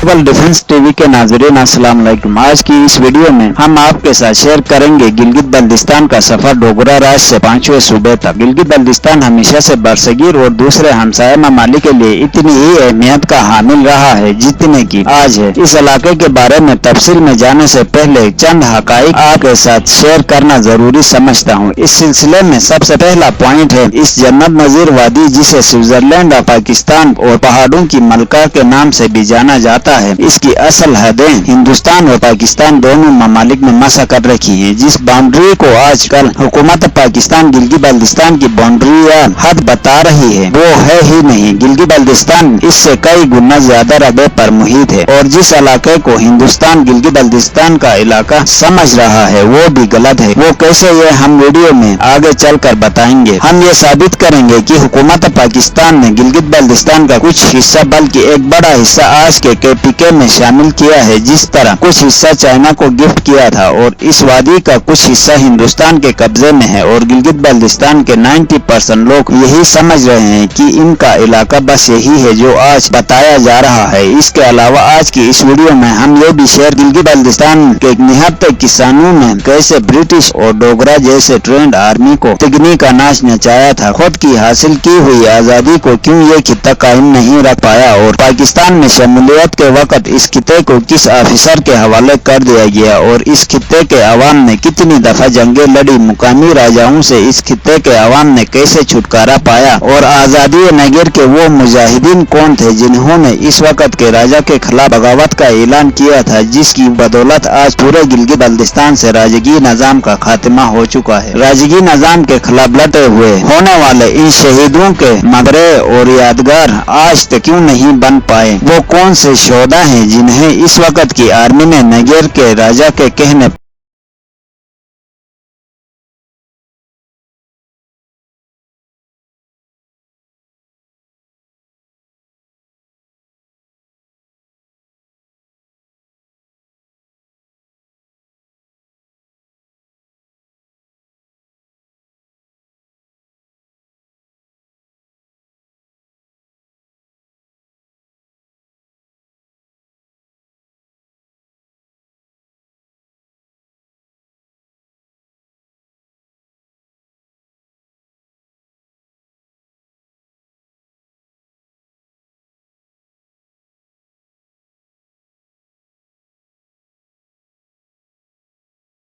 मुस्तकबिल defence TV के नाज़रीन अस्सलाम वालेकुम। आज की इस वीडियो में हम आपके साथ शेयर करेंगे गिलगित बल्तिस्तान का सफर डोगरा राज से 5वें सूबे तक। गिलगित बल्तिस्तान हमेशा से बरसगीर और दूसरे हमसाया ममालिक के लिए इतनी ही अहमियत का हामिल रहा है जितने की आज है। इस इलाके के बारे में तफसील में जाने से पहले चंद हकाइक आपके साथ शेयर करना जरूरी समझता हूँ। इस सिलसिले में सबसे पहला पॉइंट है इस जन्नत नजीर वादी, जिसे स्विट्जरलैंड ऑफ पाकिस्तान और पहाड़ों की मलका के नाम से भी जाना जाता है। इसकी असल हदें हिंदुस्तान और पाकिस्तान दोनों ममालिक में मसा कर रखी हैं। जिस बाउंड्री को आजकल हुकूमत पाकिस्तान गिलगित बल्तिस्तान की बाउंड्री या हद बता रही है वो है ही नहीं। गिलगित बल्तिस्तान इससे कई गुना ज्यादा रकबे पर मुहित है और जिस इलाके को हिंदुस्तान गिलगित बल्तिस्तान का इलाका समझ रहा है वो भी गलत है। वो कैसे, ये हम वीडियो में आगे चल कर बताएंगे। हम ये साबित करेंगे कि हुकूमत पाकिस्तान ने गिलगित बल्तिस्तान का कुछ हिस्सा बल्कि एक बड़ा हिस्सा आज के KPK में शामिल किया है, जिस तरह कुछ हिस्सा चाइना को गिफ्ट किया था और इस वादी का कुछ हिस्सा हिंदुस्तान के कब्जे में है। और गिलगित बल्तिस्तान के 90% लोग यही समझ रहे हैं कि इनका इलाका बस यही है जो आज बताया जा रहा है। इसके अलावा आज की इस वीडियो में हम ये भी शेयर गिलगित बल्तिस्तान के निहत्तर किसानों ने कैसे ब्रिटिश और डोगरा जैसे ट्रेंड आर्मी को तिगनी का नाच नचाया था। खुद की हासिल की हुई आजादी को क्यों ये खिता कायम नहीं रख पाया और पाकिस्तान में शमूलियत के वक्त इस खिते को किस ऑफिसर के हवाले कर दिया गया और इस खिते के अवाम ने कितनी दफा जंगे लड़ी, मुकामी राजाओं से इस खिते के अवाम ने कैसे छुटकारा पाया और आजादी नगर के वो मुजाहिदीन कौन थे जिन्होंने इस वक्त के राजा के खिलाफ बगावत का ऐलान किया था, जिसकी बदौलत आज पूरे गिलगित बल्तिस्तान से राजगी निजाम का खात्मा हो चुका है। राजगी निजाम के खिलाफ लड़ते हुए होने वाले इन शहीदों के मकबरे और यादगार आज तक क्यों नहीं बन पाए? वो कौन से शोधा हैं जिन्हें इस वक्त की आर्मी ने नगर के राजा के कहने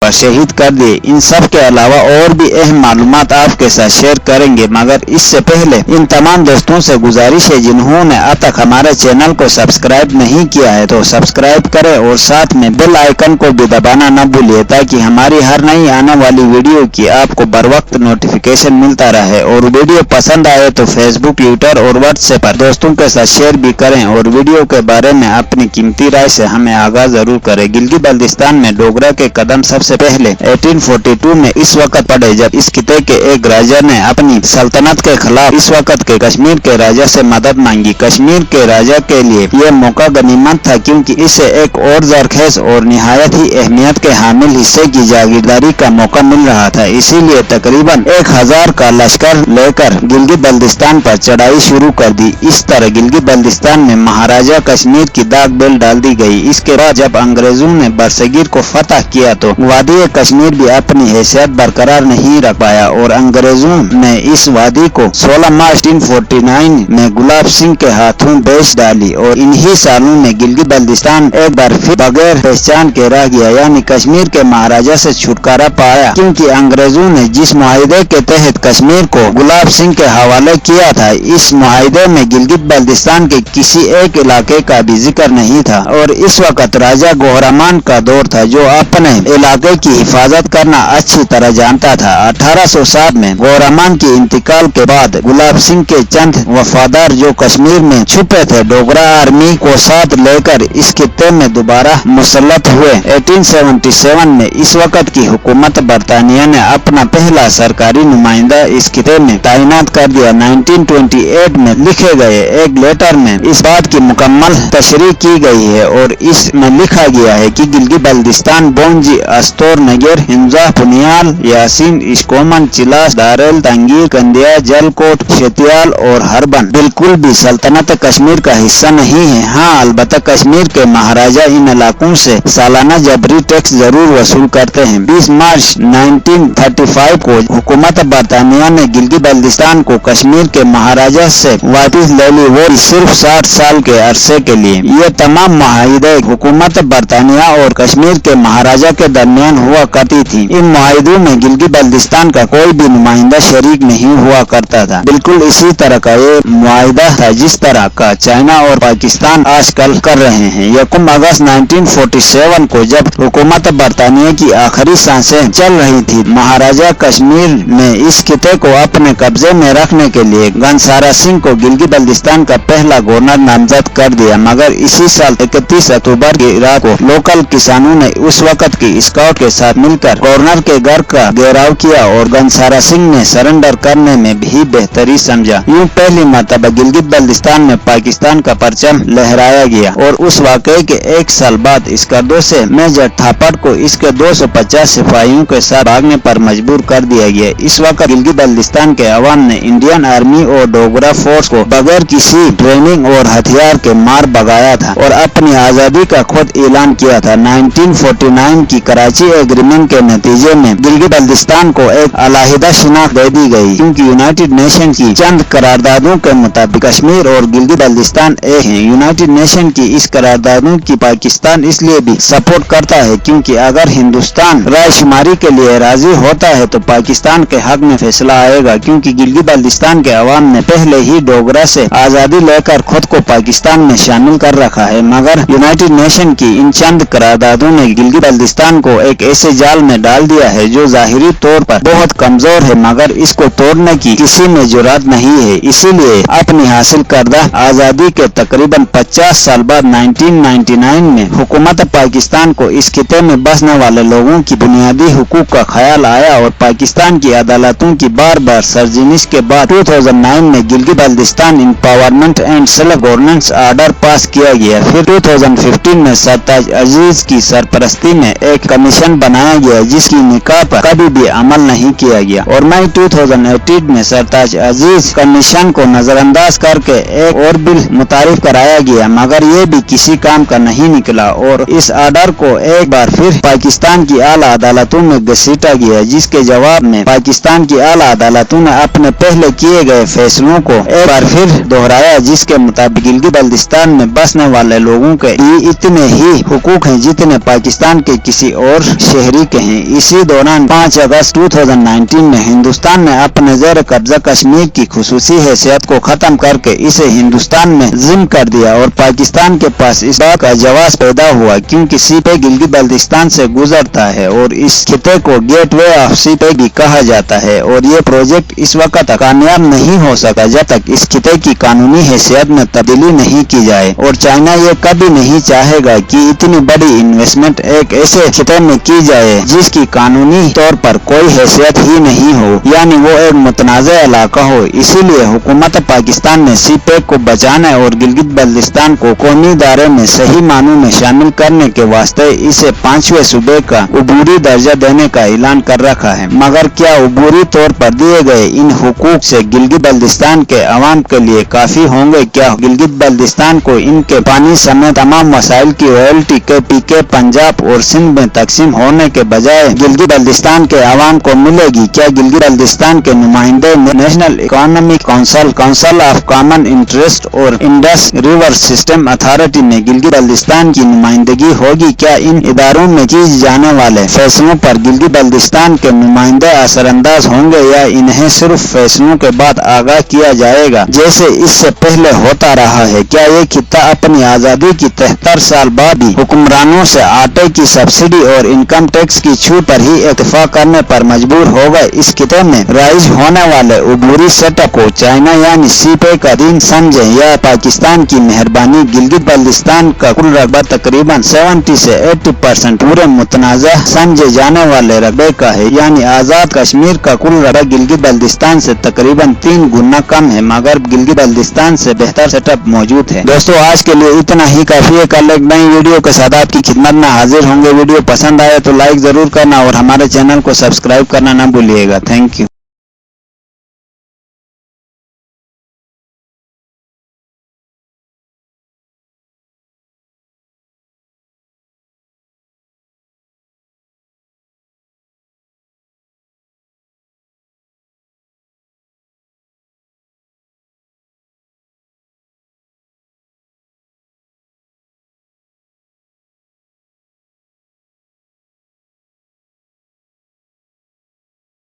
शहीद कर दिए। इन सब के अलावा और भी अहम मालूमात आपके साथ शेयर करेंगे, मगर इससे पहले इन तमाम दोस्तों से गुजारिश है जिन्होंने अब तक हमारे चैनल को सब्सक्राइब नहीं किया है तो सब्सक्राइब करें और साथ में बेल आइकन को भी दबाना न भूलिए ताकि हमारी हर नई आने वाली वीडियो की आपको बर वक्त नोटिफिकेशन मिलता रहे। और वीडियो पसंद आए तो फेसबुक, ट्विटर और व्हाट्सएप पर दोस्तों के साथ शेयर भी करें और वीडियो के बारे में अपनी कीमती राय से हमें आगाह जरूर करें। गिलगित बल्तिस्तान में डोगरा के कदम सबसे पहले 1842 में इस वक्त पड़े जब इस खिते के एक राजा ने अपनी सल्तनत के खिलाफ इस वक्त के कश्मीर के राजा से मदद मांगी। कश्मीर के राजा के लिए यह मौका गनीमत था क्योंकि इसे एक और जरखेज और निहायत ही अहमियत के हामिल हिस्से की जागीरदारी का मौका मिल रहा था। इसीलिए तकरीबन 1000 का लश्कर लेकर गिलगित बल्तिस्तान पर चढ़ाई शुरू कर दी। इस तरह गिलगित बल्तिस्तान में महाराजा कश्मीर की दाग बेल डाल दी गई। इसके बाद जब अंग्रेजों ने बरसगीर को फतह किया तो वादी कश्मीर भी अपनी हैसियत बरकरार नहीं रख पाया और अंग्रेजों ने इस वादी को 16 मार्च 1849 में गुलाब सिंह के हाथों बेच डाली और इन्हीं सालों में गिलगित बल्तिस्तान एक बार फिर बगैर पहचान के रह गया, यानी कश्मीर के महाराजा से छुटकारा पाया, क्योंकि अंग्रेजों ने जिस मुआहिदे के तहत कश्मीर को गुलाब सिंह के हवाले किया था, इस मुआहिदे में गिलगित बल्तिस्तान के किसी एक इलाके का भी जिक्र नहीं था। और इस वक्त राजा गोहरामान का दौर था जो अपने इलाके की हिफाजत करना अच्छी तरह जानता था। 1807 में गोहरामान के इंतकाल के बाद गुलाब सिंह के चंद वफादार जो कश्मीर में छुपे थे डोगरा आर्मी को साथ लेकर इस खिते में दोबारा मुसल्लत हुए। 1877 में इस वक्त की हुकूमत बरतानिया ने अपना पहला सरकारी नुमाइंदा इस खिते में तैनात कर दिया। 1928 में लिखे गए एक लेटर में इस बात की मुकम्मल तशरीह की गई है और इसमें लिखा गया है कि गिलगित बल्तिस्तान बोंजी बख्तौर नगर, हिमजा, पुनियाल, यासीन, इश्कोमन, चिलास, दारेल, तंगीर, कंदिया, जलकोट, शेतियाल और हरबन बिल्कुल भी सल्तनत कश्मीर का हिस्सा नहीं है। हाँ, अलबत्ता कश्मीर के महाराजा इन इलाकों से सालाना जबरी टैक्स जरूर वसूल करते हैं। 20 मार्च 1935 को हुकूमत बरतानिया ने गिलगित बल्तिस्तान को कश्मीर के महाराजा से वापस ले ली, वो सिर्फ 60 साल के अरसे के लिए। ये तमाम मुआहदे हुकूमत बरतानिया और कश्मीर के महाराजा के दरमियान हुआ करती थी। इन मुआहदों में गिलगित बल्तिस्तान का कोई भी नुमाइंदा शरीक नहीं हुआ करता था। बिल्कुल इसी तरह का ये मुआहदा था जिस तरह का चाइना और पाकिस्तान आजकल कर रहे हैं। यकम अगस्त 1947 को जब हुकूमत बरतानिया की आखिरी सांसें चल रही थी, महाराजा कश्मीर ने इस खिते को अपने कब्जे में रखने के लिए घनसारा सिंह को गिलगित बल्तिस्तान का पहला गवर्नर नामजद कर दिया। मगर इसी साल 31 अक्टूबर की रात को लोकल किसानों ने उस वक्त की स्काउट के साथ मिलकर गवर्नर के घर का घेराव किया और घनसारा सिंह ने सरेंडर करने में भी बेहतरी समझा। यूं पहली मर्तबा गिलगित बल्तिस्तान में पाकिस्तान का परचम लहराया गया और उस वाकये के एक साल बाद स्कर्दो से मेजर थापड़ को इसके 250 सिपाहियों के साथ भागने पर मजबूर कर दिया गया। इस वक्त गिलगित बल्तिस्तान के अवाम ने इंडियन आर्मी और डोगरा फोर्स को बगैर किसी ट्रेनिंग और हथियार के मार भगाया था और अपनी आजादी का खुद ऐलान किया था। 1949 की कराची एग्रीमेंट के नतीजे में गिलगित बल्तिस्तान को एक अलहदा शिनाख्त दे दी गई, क्योंकि यूनाइटेड नेशन की चंद करारदादों के मुताबिक कश्मीर और गिलगित बल्तिस्तान एक हैं। यूनाइटेड नेशन की इस करारदादों की पाकिस्तान इसलिए भी सपोर्ट करता है क्योंकि अगर हिंदुस्तान रायशुमारी के लिए राजी होता है तो पाकिस्तान के हक में फैसला आएगा, क्योंकि गिलगित बल्तिस्तान के अवाम ने पहले ही डोगरा से आजादी लेकर खुद को पाकिस्तान में शामिल कर रखा है। मगर यूनाइटेड नेशन की इन चंद करारदादों ने गिलगित बल्तिस्तान को एक ऐसे जाल में डाल दिया है जो जाहिरी तौर पर बहुत कमजोर है, मगर इसको तोड़ने की किसी में जुर्रत नहीं है। इसीलिए अपनी हासिल करदा आजादी के तकरीबन 50 साल बाद 1999 में हुकूमत पाकिस्तान को इस खिते में बसने वाले लोगों की बुनियादी हुकूक का ख्याल आया और पाकिस्तान की अदालतों की बार बार सरजनिश के बाद 2009 में Gilgit Baltistan empowerment and self governance order pass किया गया। फिर 2015 में सरताज अजीज की सरपरस्ती में एक कमीशन बनाया गया जिसकी निकाह पर कभी भी अमल नहीं किया गया और मई 2018 में सरताज अजीज कमीशन को नजरअंदाज करके एक और बिल मुतारिफ कराया गया, मगर ये भी किसी काम का नहीं निकला और इस आर्डर को एक बार फिर पाकिस्तान की आला अदालतों में घसीटा गया, जिसके जवाब में पाकिस्तान की आला अदालतों ने अपने पहले किए गए फैसलों को एक बार फिर दोहराया, जिसके मुताबिक गिलगित बल्तिस्तान में बसने वाले लोगों के इतने ही हुकूक हैं जितने पाकिस्तान के किसी और शहरी के हैं। इसी दौरान 5 अगस्त 2019 में हिंदुस्तान ने अपने ज़ेर कब्जा कश्मीर की खुसूसी हैसियत को खत्म करके इसे हिंदुस्तान में जिम्म कर दिया और पाकिस्तान के पास इस बात का जवाब पैदा हुआ क्योंकि सीपे गिलगित बल्तिस्तान से गुजरता है और इस खिते को गेटवे ऑफ सीपे भी कहा जाता है और ये प्रोजेक्ट इस वक्त कामयाब नहीं हो सका जब तक इस खिते की कानूनी हैसियत में तब्दीली नहीं की जाए और चाइना ये कभी नहीं चाहेगा कि इतनी बड़ी इन्वेस्टमेंट एक ऐसे खिते में की जाए जिसकी कानूनी तौर पर कोई हैसियत ही नहीं हो, यानी वो एक मुतनाज़ इलाका हो। इसीलिए हुकूमत पाकिस्तान ने सीपेक को बचाने और गिलगित बल्तिस्तान को कौमी दायरे में सही मानों में शामिल करने के वास्ते इसे 5वें सूबे का उबूरी दर्जा देने का ऐलान कर रखा है। मगर क्या उबूरी तौर पर दिए गए इन हुकूक से गिलगित बल्तिस्तान के अवाम के लिए काफी होंगे? क्या गिलगित बल्तिस्तान को इनके पानी समेत तमाम मसाइल की रॉयल्टी के पीके पंजाब और सिंध में तकसीम होने के बजाय गिलगित बल्तिस्तान के अवाम को मिलेगी? क्या गिलगित बल्तिस्तान के नुमाइंदे national economic council, council of common interest और इंडस रिवर सिस्टम अथॉरिटी में गिलगित बल्तिस्तान की नुमाइंदगी होगी? क्या इन इदारों में किए जाने वाले फैसलों पर गिलगित बल्तिस्तान के नुमाइंदे असरअंदाज होंगे या इन्हें सिर्फ फैसलों के बाद आगाह किया जाएगा जैसे इससे पहले होता रहा है? क्या ये खिता अपनी आजादी की 73 साल बाद भी हुक्मरानों से आटे की सब्सिडी और इनकम टैक्स की छूट पर ही इत्तेफाक करने पर मजबूर हो गए? इस खिते में राइज होने वाले उबूरी सेटअप को चाइना यानी सीपे का दिन समझे या पाकिस्तान की मेहरबानी? गिलगित बल्तिस्तान का कुल रकबा तकरीबन 70 से 80% पूरे मुतनाज़ा समझे जाने वाले रकबे का है, यानी आजाद कश्मीर का कुल रकबा गिलगित बल्तिस्तान से तकरीबन 3 गुना कम है, मगर गिलगित बल्तिस्तान से बेहतर सेटअप मौजूद है। दोस्तों आज के लिए इतना ही काफी है। कल एक नई वीडियो के साथ आपकी खिदमत में हाजिर होंगे। वीडियो पसंद आए है तो लाइक जरूर करना और हमारे चैनल को सब्सक्राइब करना ना भूलिएगा। Thank you.